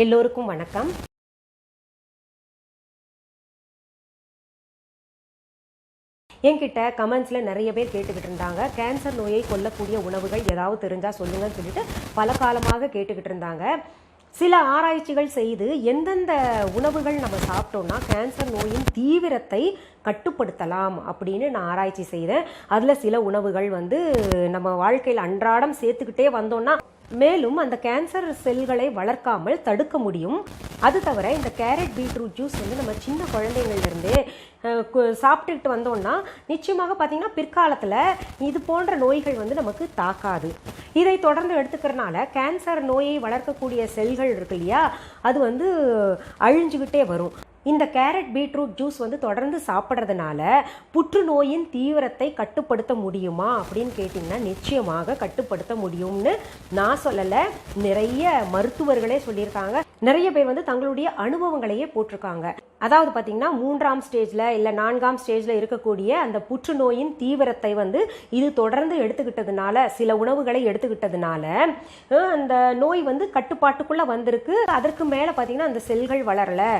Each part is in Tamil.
எல்லோருக்கும் வணக்கம். என்கிட்ட கமெண்ட்ஸில் நிறைய பேர் கேட்டுக்கிட்டு இருந்தாங்க, கேன்சர் நோயை கொல்லக்கூடிய உணவுகள் ஏதாவது தெரிஞ்சால் சொல்லுங்கன்னு சொல்லிட்டு பல காலமாக கேட்டுக்கிட்டு இருந்தாங்க. சில ஆராய்ச்சிகள் செய்து எந்தெந்த உணவுகள் நம்ம சாப்பிட்டோம்னா கேன்சர் நோயின் தீவிரத்தை கட்டுப்படுத்தலாம் அப்படின்னு நான் ஆராய்ச்சி செய்தேன். அதில் சில உணவுகள் நம்ம வாழ்க்கையில் அன்றாடம் சேர்த்துக்கிட்டே வந்தோம்னா மேலும் அந்த கேன்சர் செல்களை வளர்க்காமல் தடுக்க முடியும். அது தவிர இந்த கேரட் பீட்ரூட் ஜூஸ் நம்ம சின்ன குழந்தைங்கள்லேருந்தே சாப்பிட்டுக்கிட்டு வந்தோம்னா நிச்சயமாக பார்த்தீங்கன்னா பிற்காலத்தில் இது போன்ற நோய்கள் நமக்கு தாக்காது. இதை தொடர்ந்து எடுத்துக்கிறனால கேன்சர் நோயை வளர்க்கக்கூடிய செல்கள் இருக்கு இல்லையா, அது அழிஞ்சுக்கிட்டே வரும். இந்த கேரட் பீட்ரூட் ஜூஸ் தொடர்ந்து சாப்பிட்றதுனால புற்றுநோயின் தீவிரத்தை கட்டுப்படுத்த முடியுமா அப்படின்னு கேட்டிங்கன்னா நிச்சயமாக கட்டுப்படுத்த முடியும்னு நான் சொல்லலை, நிறைய மருத்துவர்களே சொல்லியிருக்காங்க. நிறைய பேர் தங்களுடைய அனுபவங்களையே போட்டிருக்காங்க. அதாவது பார்த்தீங்கன்னா 3ஆம் ஸ்டேஜில் இல்லை 4ஆம் ஸ்டேஜில் இருக்கக்கூடிய அந்த புற்றுநோயின் தீவிரத்தை இது தொடர்ந்து எடுத்துக்கிட்டதுனால, சில உணவுகளை எடுத்துக்கிட்டதுனால அந்த நோய் கட்டுப்பாட்டுக்குள்ளே வந்திருக்கு. அதற்கு மேலே பார்த்தீங்கன்னா அந்த செல்கள் வளரலை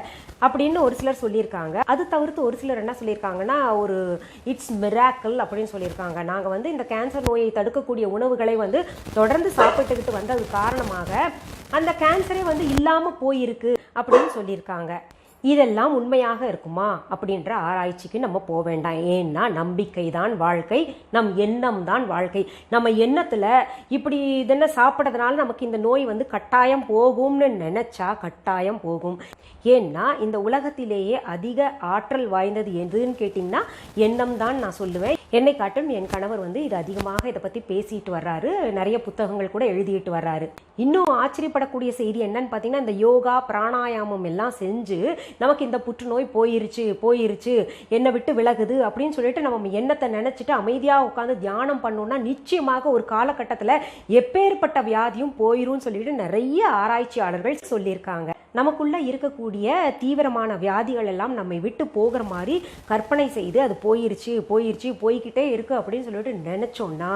அப்படின்னு ஒரு சிலர் சொல்லியிருக்காங்க. அது தவிர்த்து ஒரு சிலர் என்ன சொல்லியிருக்காங்கன்னா, ஒரு இட்ஸ் மிராக்கிள் அப்படின்னு சொல்லியிருக்காங்க. நாங்கள் இந்த கேன்சர் நோயை தடுக்கக்கூடிய உணவுகளை தொடர்ந்து சாப்பிட்டுக்கிட்டு வந்தது காரணமாக அந்த கேன்சரே இல்லாமல் போயிருக்கு அப்படின்னு சொல்லியிருக்காங்க. இதெல்லாம் உண்மையாக இருக்குமா அப்படின்ற ஆராய்ச்சிக்கு நம்ம போக வேண்டாம். ஏன்னா நம்பிக்கை தான் வாழ்க்கை, நம் எண்ணம் தான் வாழ்க்கை. நம்ம எண்ணத்தில் இப்படி இதென்ன சாப்பிட்றதுனால நமக்கு இந்த நோய் கட்டாயம் போகும்னு நினைச்சா கட்டாயம் போகும். ஏன்னா இந்த உலகத்திலேயே அதிக ஆற்றல் வாய்ந்தது எதுன்னு கேட்டிங்கன்னா எண்ணம் தான் நான் சொல்லுவேன். என்னை காட்டும் என் கணவர் இது அதிகமாக இதை பற்றி பேசிட்டு வர்றாரு, நிறைய புத்தகங்கள் கூட எழுதிட்டு வர்றாரு. இன்னும் ஆச்சரியப்படக்கூடிய செய்தி என்னன்னு பார்த்தீங்கன்னா, இந்த யோகா பிராணாயாமம் எல்லாம் செஞ்சு நமக்கு இந்த புற்றுநோய் போயிருச்சு என்னை விட்டு விலகுது அப்படின்னு சொல்லிட்டு நம்ம எண்ணத்தை நினைச்சிட்டு அமைதியாக உட்காந்து தியானம் பண்ணோம்னா நிச்சயமாக ஒரு காலகட்டத்தில் எப்பேற்பட்ட வியாதியும் போயிரும் சொல்லிட்டு நிறைய ஆராய்ச்சியாளர்கள் சொல்லியிருக்காங்க. நமக்குள்ள இருக்கக்கூடிய தீவிரமான வியாதிகள் எல்லாம் நம்மை விட்டு போகிற மாதிரி கற்பனை செய்து அது போய்கிட்டே இருக்கு அப்படின்னு சொல்லிட்டு நினைச்சோம்னா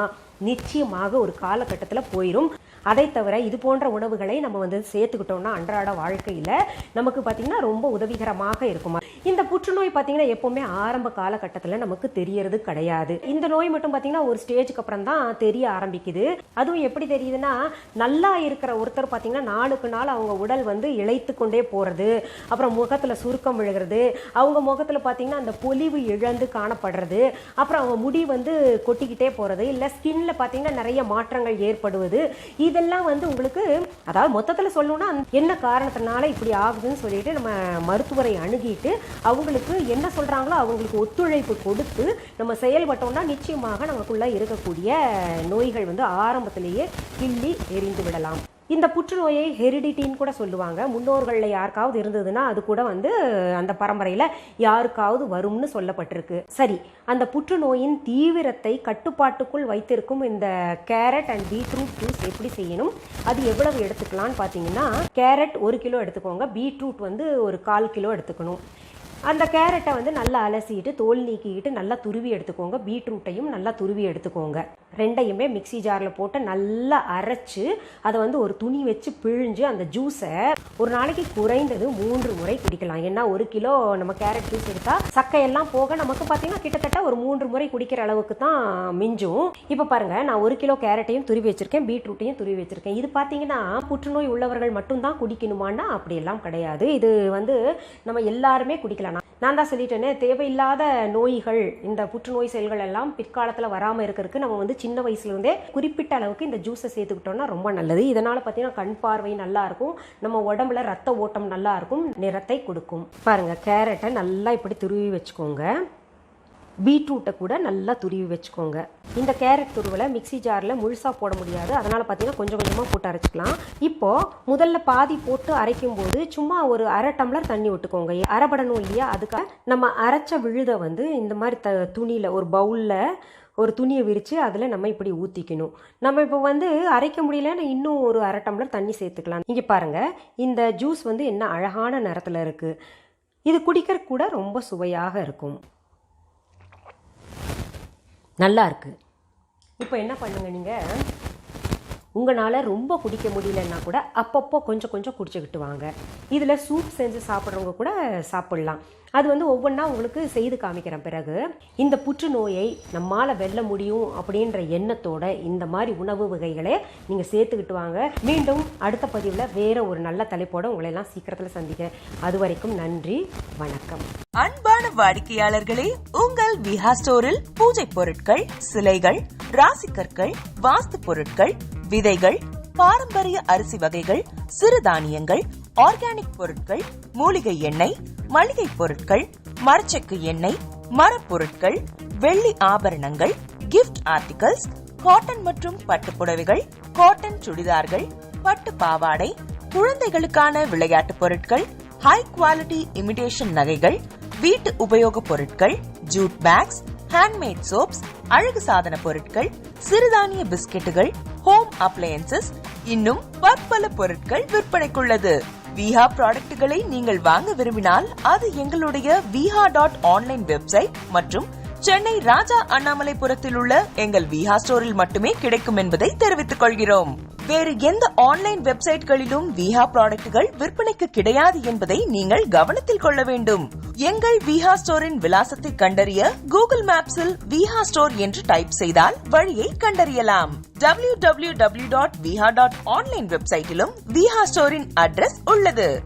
நிச்சயமாக ஒரு காலகட்டத்தில் போயிடும். அதை தவிர இது போன்ற உணவுகளை நம்ம சேர்த்துக்கிட்டோம்னா அன்றாட வாழ்க்கையில் நமக்கு பார்த்தீங்கன்னா ரொம்ப உதவிகரமாக இருக்குமா. இந்த புற்றுநோய் பார்த்தீங்கன்னா எப்போவுமே ஆரம்ப காலகட்டத்தில் நமக்கு தெரியறது கிடையாது. இந்த நோய் மட்டும் பார்த்தீங்கன்னா ஒரு ஸ்டேஜுக்கு அப்புறம் தான் தெரிய ஆரம்பிக்குது. அதுவும் எப்படி தெரியுதுன்னா, நல்லா இருக்கிற ஒருத்தர் பார்த்தீங்கன்னா நாளுக்கு நாள் அவங்க உடல் இழைத்து கொண்டே போகிறது, அப்புறம் முகத்தில் சுருக்கம் விழுகிறது, அவங்க முகத்தில் பார்த்தீங்கன்னா அந்த பொலிவு இழந்து காணப்படுறது, அப்புறம் அவங்க முடி கொட்டிக்கிட்டே போகிறது, இல்லை ஸ்கின்ல பார்த்தீங்கன்னா நிறைய மாற்றங்கள் ஏற்படுவது, இதெல்லாம் உங்களுக்கு அதாவது மொத்தத்தில் சொல்லணும்னா என்ன காரணத்தினால இப்படி ஆகுதுன்னு சொல்லிட்டு நம்ம மருத்துவரை அணுகிட்டு அவங்களுக்கு என்ன சொல்கிறாங்களோ அவங்களுக்கு ஒத்துழைப்பு கொடுத்து நம்ம செயல்பட்டோம்னா நிச்சயமாக நமக்குள்ளே இருக்கக்கூடிய நோய்கள் ஆரம்பத்திலேயே கிள்ளி எரிந்து விடலாம். இந்த புற்றுநோயை ஹெரிடிட்டின்னு கூட சொல்லுவாங்க. முன்னோர்களில் யாருக்காவது இருந்ததுன்னா அது கூட அந்த பரம்பரையில் யாருக்காவது வரும்னு சொல்லப்பட்டிருக்கு. சரி, அந்த புற்றுநோயின் தீவிரத்தை கட்டுப்பாட்டுக்குள் வைத்திருக்கும் இந்த கேரட் அண்ட் பீட்ரூட் ஜூஸ் எப்படி செய்யணும், அது எவ்வளவு எடுத்துக்கலான்னு பார்த்தீங்கன்னா, கேரட் 1 கிலோ எடுத்துக்கோங்க, பீட்ரூட் ஒரு 1/4 கிலோ எடுத்துக்கணும். அந்த கேரட்டை நல்லா அலசிட்டு தோல் நீக்கிக்கிட்டு நல்லா துருவி எடுத்துக்கோங்க. பீட்ரூட்டையும் நல்லா துருவி எடுத்துக்கோங்க. ரெண்டையுமே மிக்சி ஜாரில் போட்டு நல்லா அரைச்சு அதை ஒரு துணி வச்சு பிழிஞ்சு அந்த ஜூஸை ஒரு நாளைக்கு குறைந்தது 3 முறை குடிக்கலாம். ஏன்னா 1 கிலோ நம்ம கேரட் ஜூஸ் எடுத்தா சக்கையெல்லாம் போக நமக்கு பார்த்தீங்கன்னா கிட்டத்தட்ட ஒரு 3 முறை குடிக்கிற அளவுக்கு தான் மிஞ்சும். இப்போ பாருங்க, நான் 1 கிலோ கேரட்டையும் துருவி வச்சிருக்கேன், பீட்ரூட்டையும் துருவி வச்சிருக்கேன். இது பார்த்தீங்கன்னா புற்றுநோய் உள்ளவர்கள் மட்டும்தான் குடிக்கணுமான்னா அப்படியெல்லாம் கிடையாது. இது நம்ம எல்லாருமே குடிக்கலாம். நான் தான் சொல்லிட்டேனே, தேவையில்லாத நோய்கள் இந்த புற்றுநோய் செல்கள் எல்லாம் பிற்காலத்தில் வராமல் இருக்கிறதுக்கு நம்ம சின்ன வயசுலேருந்தே குறிப்பிட்ட அளவுக்கு இந்த ஜூஸை சேர்த்துக்கிட்டோம்னா ரொம்ப நல்லது. இதனால் பார்த்தீங்கன்னா கண் பார்வை நல்லா இருக்கும், நம்ம உடம்புல ரத்த ஓட்டம் நல்லா இருக்கும், நிறத்தை கொடுக்கும். பாருங்கள், கேரட்டை நல்லா இப்படி துருவி வச்சுக்கோங்க, பீட்ரூட்டை கூட நல்லா துருவி வச்சுக்கோங்க. இந்த கேரட் துருவலை மிக்சி ஜாரில் முழுசாக போட முடியாது, அதனால் பார்த்தீங்கன்னா கொஞ்சம் கொஞ்சமாக போட்டு அரைச்சிக்கலாம். இப்போது முதல்ல பாதி போட்டு அரைக்கும் போது சும்மா ஒரு 1/2 டம்ளர் தண்ணி விட்டுக்கோங்க, அரைப்படணும் இல்லையா. அதுக்காக நம்ம அரைச்ச விழுதை இந்த மாதிரி துணியில் ஒரு பவுலில் ஒரு துணியை விரித்து அதில் நம்ம இப்படி ஊற்றிக்கணும். நம்ம இப்போ அரைக்க முடியலன்னா இன்னும் ஒரு 1/2 டம்ளர் தண்ணி சேர்த்துக்கலாம். இங்கே பாருங்கள், இந்த ஜூஸ் என்ன அழகான நிறத்தில் இருக்குது. இது குடிக்கிற கூட ரொம்ப சுவையாக இருக்கும், நல்லா இருக்குது. இப்போ என்ன பண்ணுங்க, நீங்கள் உங்களால் ரொம்ப குடிக்க முடியலன்னா கூட அப்பப்போ கொஞ்சம் கொஞ்சம் குடிச்சுக்கிட்டு வாங்க. இதில் சூப் செஞ்சு சாப்பிட்றவங்க கூட சாப்பிட்லாம். அது ஒவ்வொன்றா உங்களுக்கு செய்து காமிக்கிறேன். பிறகு இந்த புற்றுநோயை நம்மால் வெல்ல முடியும் அப்படின்ற எண்ணத்தோட இந்த மாதிரி உணவு வகைகளை நீங்கள் சேர்த்துக்கிட்டு வாங்க. மீண்டும் அடுத்த பதிவில் வேற ஒரு நல்ல தலைப்போட உங்களை எல்லாம் சீக்கிரத்தில் சந்திக்கிறேன். அது வரைக்கும் நன்றி, வணக்கம். அன்பான வாடிக்கையாளர்களே, உங்கள் விஹா ஸ்டோரில் பூஜை பொருட்கள், சிலைகள், ராசிக்கற்கள், வாஸ்து பொருட்கள், விதைகள், பாரம்பரிய அரிசி வகைகள், சிறுதானியங்கள், ஆர்கானிக் பொருட்கள், மூலிகை எண்ணெய், மளிகை பொருட்கள், மரச்செக்கு எண்ணெய், மரப்பொருட்கள், வெள்ளி ஆபரணங்கள், கிஃப்ட் ஆர்டிகல்ஸ், காட்டன் மற்றும் பட்டு புடவைகள், காட்டன் சுடிதார்கள், பட்டு பாவாடை, குழந்தைகளுக்கான விளையாட்டு பொருட்கள், ஹை குவாலிட்டி இமிடேஷன் நகைகள், வீட்டு உபயோக பொருட்கள், ஜூட் பேக்ஸ், ஹேண்ட்மேட் சோப்ஸ், அழகு சாதன பொருட்கள், சிறுதானிய பிஸ்கெட்டுகள், ஹோம் அப்ளையன்சஸ், இன்னும் பற்பல பொருட்கள் விற்பனைக்குள்ளது. விஹா ப்ராடக்ட்களை நீங்கள் வாங்க விரும்பினால் அது எங்களுடைய viha.online வெப்சைட் மற்றும் சென்னை ராஜா அண்ணாமலைபுரத்தில் உள்ள எங்கள் விஹா ஸ்டோரில் மட்டுமே கிடைக்கும் என்பதை தெரிவித்துக் கொள்கிறோம். வேறு எந்த ஆன்லைன் வெப்சைட்களிலும் விஹா ப்ராடக்ட்கள் விற்பனைக்கு கிடையாது என்பதை நீங்கள் கவனத்தில் கொள்ள வேண்டும். எங்கள் விஹா ஸ்டோரின் விலாசத்தை கண்டறிய கூகுள் மேப்ஸில் விஹா ஸ்டோர் என்று டைப் செய்தால் வழியை கண்டறியலாம். www.viha.online வெப்சைட்டிலும் விஹா ஸ்டோரின் அட்ரஸ் உள்ளது.